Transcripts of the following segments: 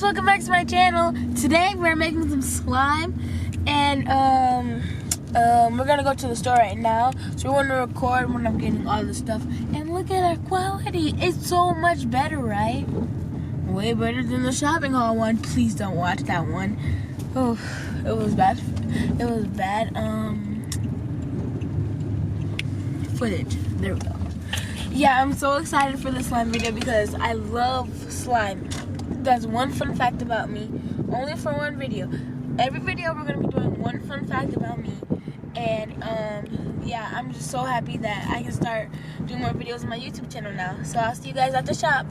welcome back to my channel. Today we're making some slime, and we're gonna go to the store right now. So we want to record when I'm getting all this stuff. And look at our quality; it's so much better, right? Way better than the shopping haul one. Please don't watch that one. Oh, it was bad. It was bad. Footage. There we go. Yeah, I'm so excited for the slime video because I love slime. That's one fun fact about me. Only for one video. Every video we're gonna be doing one fun fact about me. And yeah, I'm just so happy that I can start doing more videos on my YouTube channel now. So I'll see you guys at the shop.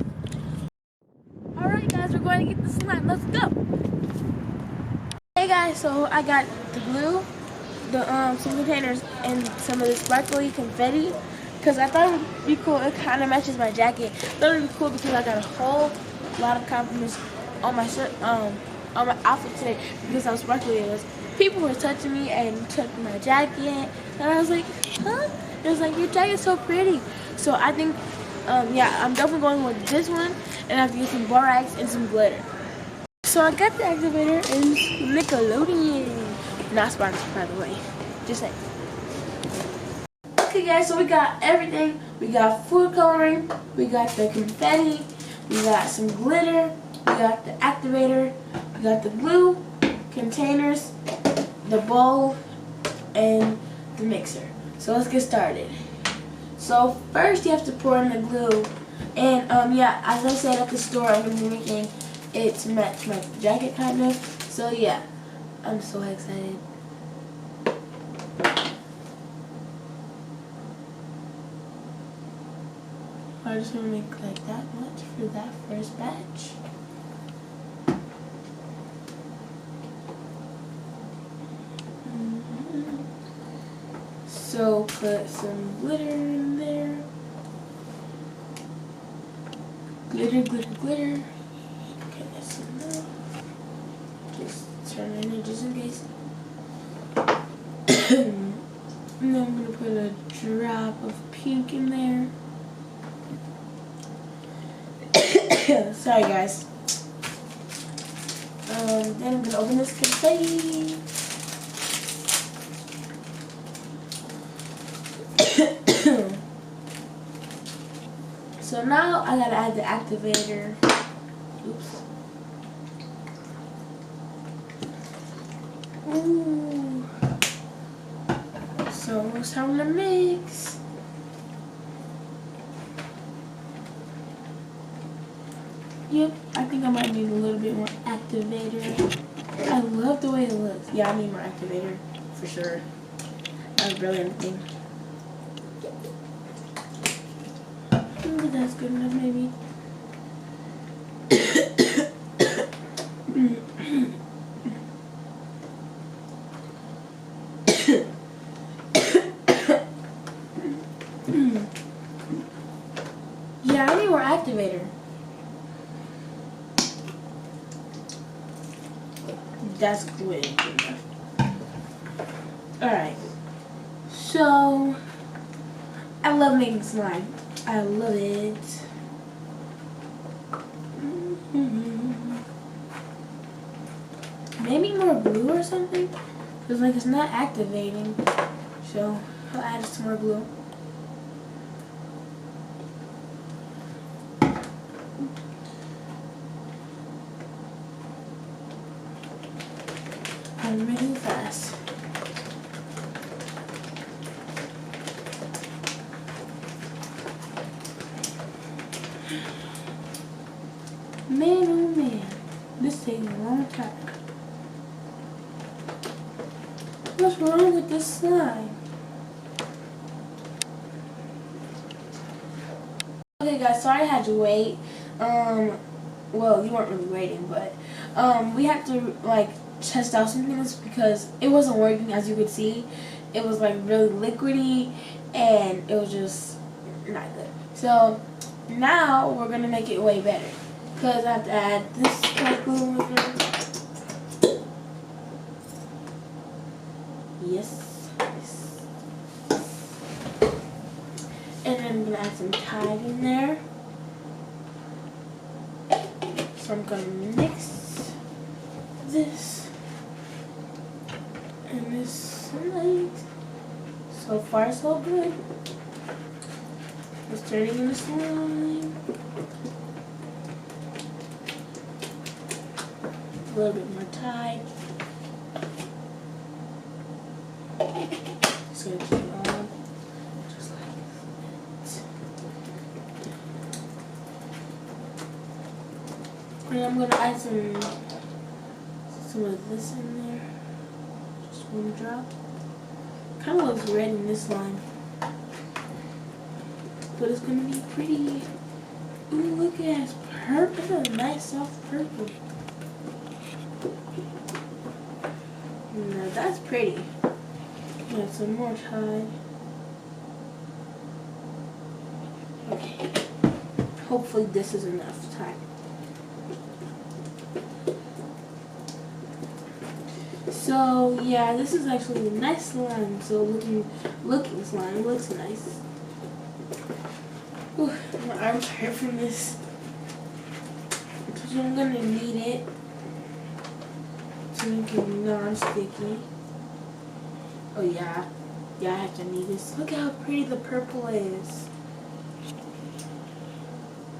Alright guys, we're going to get the slime. Let's go. Hey guys, so I got the glue, some containers, and some of the sparkly confetti. Because I thought it would be cool. It kind of matches my jacket. I thought it would be cool because I got a whole lot of compliments on my shirt, on my outfit today because how sparkly it was. People were touching me and touching my jacket, and I was like, huh? It was like, your jacket's so pretty. So I think, yeah, I'm definitely going with this one, and I have to get some borax and some glitter. So I got the activator in Nickelodeon. Not sponsored, by the way. Just saying. Okay guys, so we got everything. We got food coloring, we got the confetti, we got some glitter, we got the activator, we got the glue, containers, the bowl, and the mixer. So let's get started. So first you have to pour in the glue. And yeah, as I said at the store, I'm going to be making it to match my jacket kind of. So yeah, I'm so excited. I just want to make like that much for that first batch. So put some glitter in there. Glitter, glitter, glitter. Okay, that's enough. Just turn it in just in case. And then I'm going to put a drop of pink in there. Sorry guys. Then I'm gonna open this confetti. So now I gotta add the activator. Oops. Ooh. So it's time to mix. Yep, I think I might need a little bit more activator. I love the way it looks. Yeah, I need more activator for sure. That was brilliant thing. Ooh, that's good enough, maybe. Yeah, I need more activator. That's good enough. Alright. So, I love making slime. I love it. Maybe more glue or something? Because like it's not activating. So, I'll add some more glue. I'm really fast. Man, oh man, this takes a long time. What's wrong with this slime? Okay guys, sorry I had to wait. Well, you weren't really waiting, but we had to like test out some things because it wasn't working. As you could see, it was like really liquidy and it was just not good. So now we're gonna make it way better because I have to add this like glue. Yes. And then I'm gonna add some Tide in there. So I'm gonna mix. this. And this light. So far so good. It's turning into slime. A little bit more tight. Just gonna keep it on. Just like that. And I'm gonna add some of this in there. Just one drop. Kind of looks red in this line. But it's gonna be pretty. Ooh, look at it. It's purple. It's a nice soft purple. Now that's pretty. Add some more tide. Okay. Hopefully this is enough tide. So yeah, this is actually a nice slime. So looking slime looks nice. Ooh, my arms hurt from this. So I'm gonna knead it to make it non-sticky. Oh yeah, I have to knead this. Look how pretty the purple is.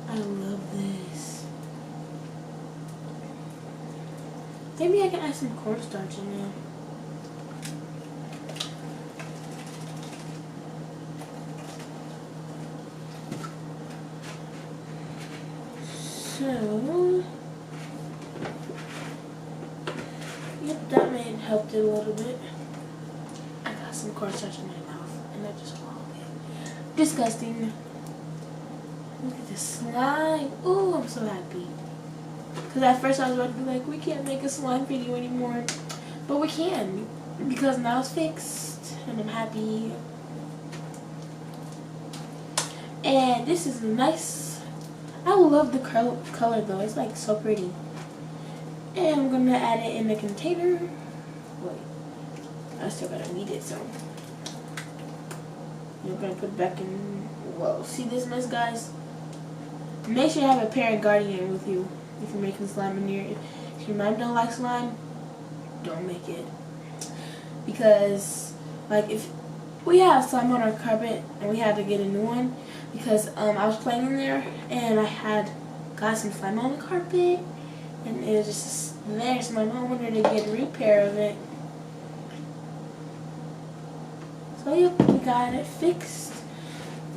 I love this. Maybe I can add some cornstarch in there. So, yep, that may have helped it a little bit. I got some cornstarch in my mouth, and I just swallowed it. Disgusting. Look at this slime. Ooh, I'm so happy. Because at first I was about to be like, we can't make a slime video anymore. But we can, because now it's fixed, and I'm happy. And this is nice. I love the color though, it's like so pretty. And I'm gonna add it in the container. Wait, I still gotta knead it, so you're gonna put it back in. Whoa, see this mess, guys? Make sure you have a parent guardian with you if you're making slime in here. If your mom don't like slime, don't make it. Because like if we have slime on our carpet and we had to get a new one, because I was playing in there and I got some slime on the carpet and it was just there, so my mom wanted to get a repair of it. So yep, we got it fixed.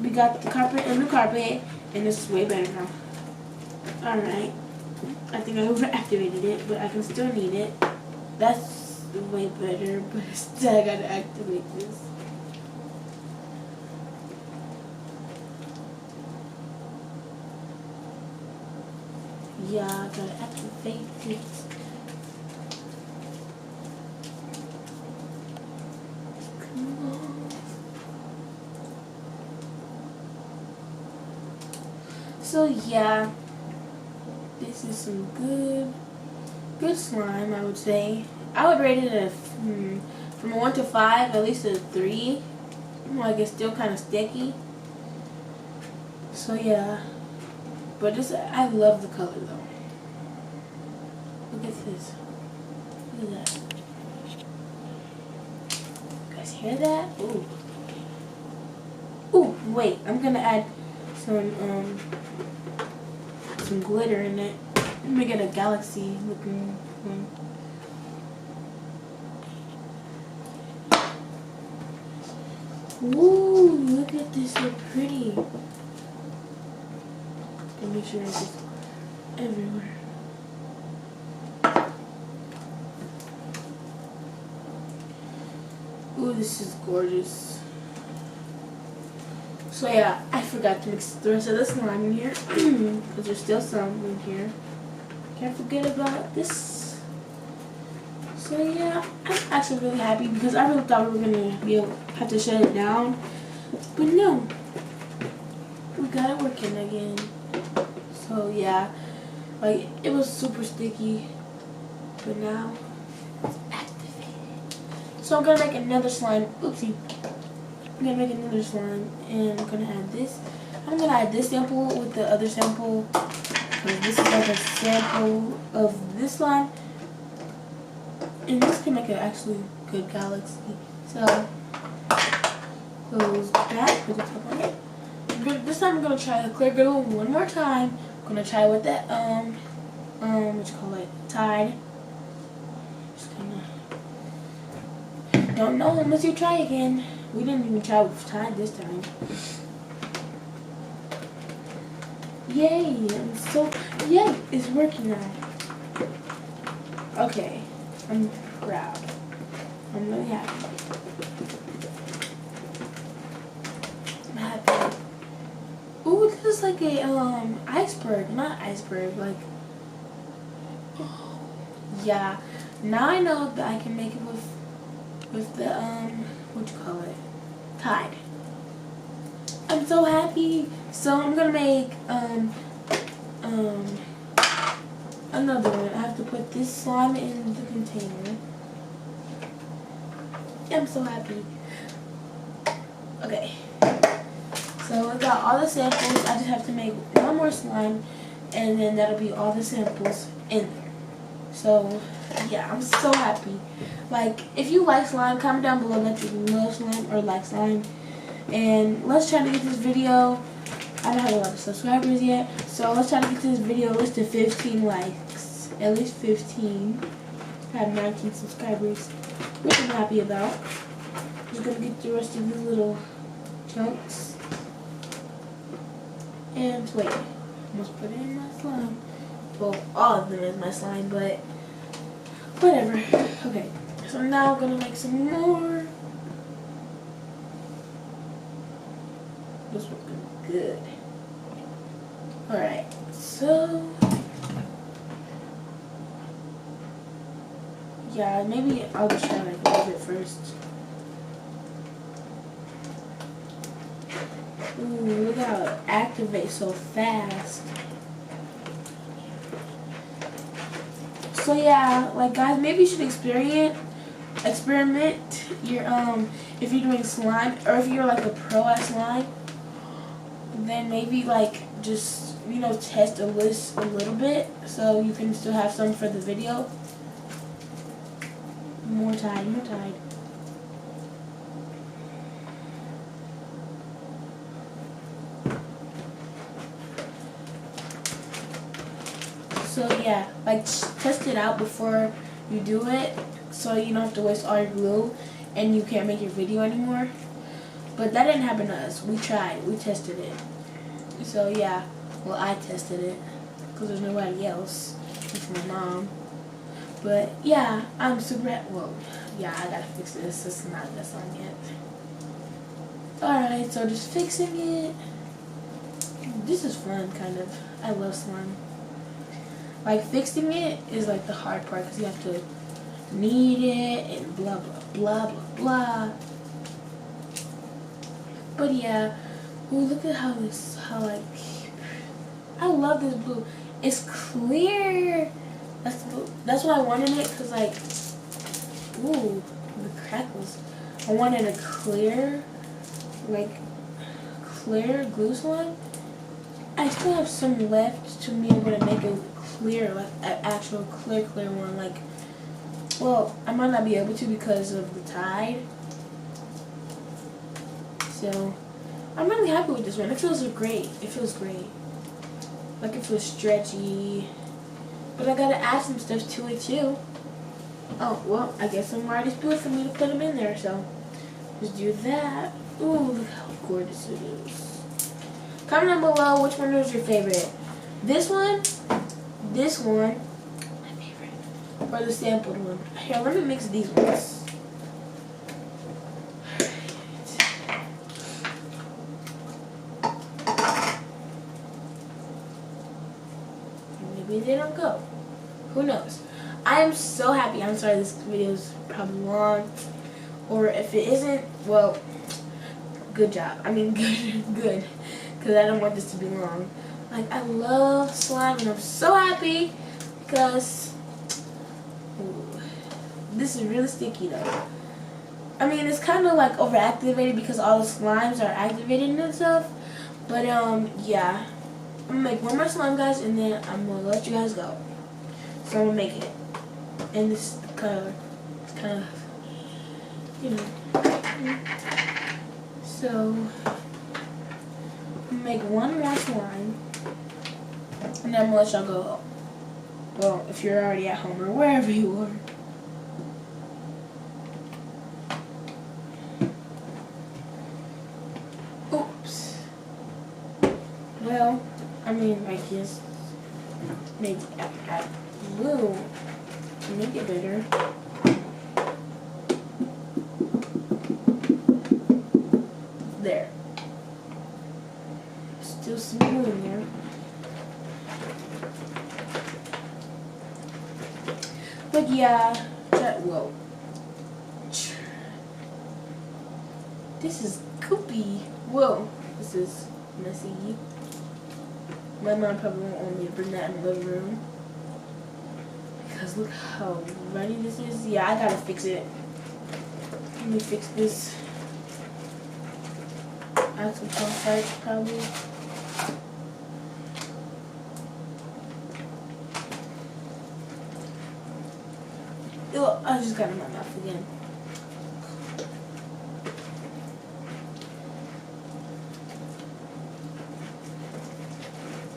We got the carpet and the carpet, and this is way better now. Alright, I think I overactivated it, but I can still knead it. That's way better, but still I gotta activate this. Yeah, I gotta activate it. Come on. So yeah, this is some good slime, I would say. I would rate it from a 1 to 5, at least a 3. Like it's still kind of sticky. So yeah. But I love the color though. Look at this. Look at that. You guys hear that? Ooh. Ooh, wait. I'm gonna add some glitter in it. Make it a galaxy looking one. Ooh, look at this, so pretty. And make sure it's everywhere. Ooh, this is gorgeous. So yeah, I forgot to mix the rest of the slime in here because there's still some in here. Can't forget about this. So yeah, I'm actually really happy because I really thought we were gonna have to shut it down, but no, we got it working again. So yeah, like it was super sticky, but now it's activated. So I'm gonna make another slime. Oopsie. I'm gonna make another slime, and I'm gonna add this. I'm gonna add this sample with the other sample, because this is like a sample of this slime. And this can make an actually good galaxy. So close that, put the top on it. This time I'm gonna try the clear glue one more time. I'm gonna try with that what you call it, Tide. Just gonna, don't know unless you try again. We didn't even try with Tide this time. Yay! Yay! It's working now. Okay, I'm proud. I'm really happy. I'm happy. Ooh, this is like a iceberg, not iceberg, like. Yeah, now I know that I can make it with the what you call it, Tide. I'm so happy. So I'm gonna make another one. I have to put this slime in the container. I'm so happy. Okay. So I got all the samples. I just have to make one more slime, and then that'll be all the samples in there. So yeah, I'm so happy. Like, if you like slime, comment down below that you love slime or like slime. And let's try to get this video. I don't have a lot of subscribers yet, so let's try to get this video list to 15 likes. At least 15. I have 19 subscribers, which I'm happy about. Just gonna get the rest of these little chunks. And wait, almost put it in my slime. Well, all of them is my slime, but whatever. Okay, so now I'm gonna make some more. This one's gonna be good. Alright, so yeah, maybe I'll just try like a little bit first. Ooh, look how it activates so fast. So yeah, like guys, maybe you should experiment your if you're doing slime, or if you're like a pro at slime, then maybe like just, you know, test a list a little bit so you can still have some for the video. More Tide, more Tide. So yeah, like test it out before you do it, so you don't have to waste all your glue and you can't make your video anymore. But that didn't happen to us. We tried, we tested it. So yeah, well, I tested it because there's nobody else. It's my mom. But yeah, I'm super. Well, yeah, I gotta fix this. It's not that song yet. Alright, so just fixing it. This is fun, kind of. I love slime. Like, fixing it is like the hard part because you have to knead it and blah blah blah blah blah. But yeah, ooh, look at how like, I love this blue. It's clear. That's why I wanted it, because like, ooh, the crackles. I wanted a clear, like, clear glue slime. I still have some left to be able to make a clear, like an actual clear one. Like, well, I might not be able to because of the Tide. So I'm really happy with this one. It feels great. It feels great. Like, it feels stretchy. But I gotta add some stuff to it too. Oh, well, I guess I'm already spilled for me to put them in there, so just do that. Ooh, look how gorgeous it is. Comment down below which one was your favorite. This one, my favorite, or the sampled one. Here, let me mix these ones. Maybe they don't go. Who knows? I am so happy. I'm sorry this video is probably long. Or if it isn't, well, good job. I mean, good. Because I don't want this to be long. Like, I love slime, and I'm so happy because this is really sticky though. I mean, it's kind of like overactivated because all the slimes are activated and stuff. But yeah. I'm gonna make one more slime, guys, and then I'm gonna let you guys go. So I'm gonna make it in this color kind of, you know. So, make one more slime, and then I'm gonna let y'all go home. Well, if you're already at home or wherever you are. Oops. Well, I mean, I guess maybe I will make it better. There. Still some glue in there. But yeah, whoa. This is goopy. Whoa, this is messy. My mom probably won't want me to bring that in the living room. Because look how runny this is. Yeah, I gotta fix it. Let me fix this. Add some comfort, probably. Oh, I just got it in my mouth again.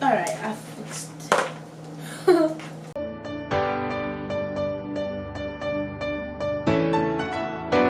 Alright, I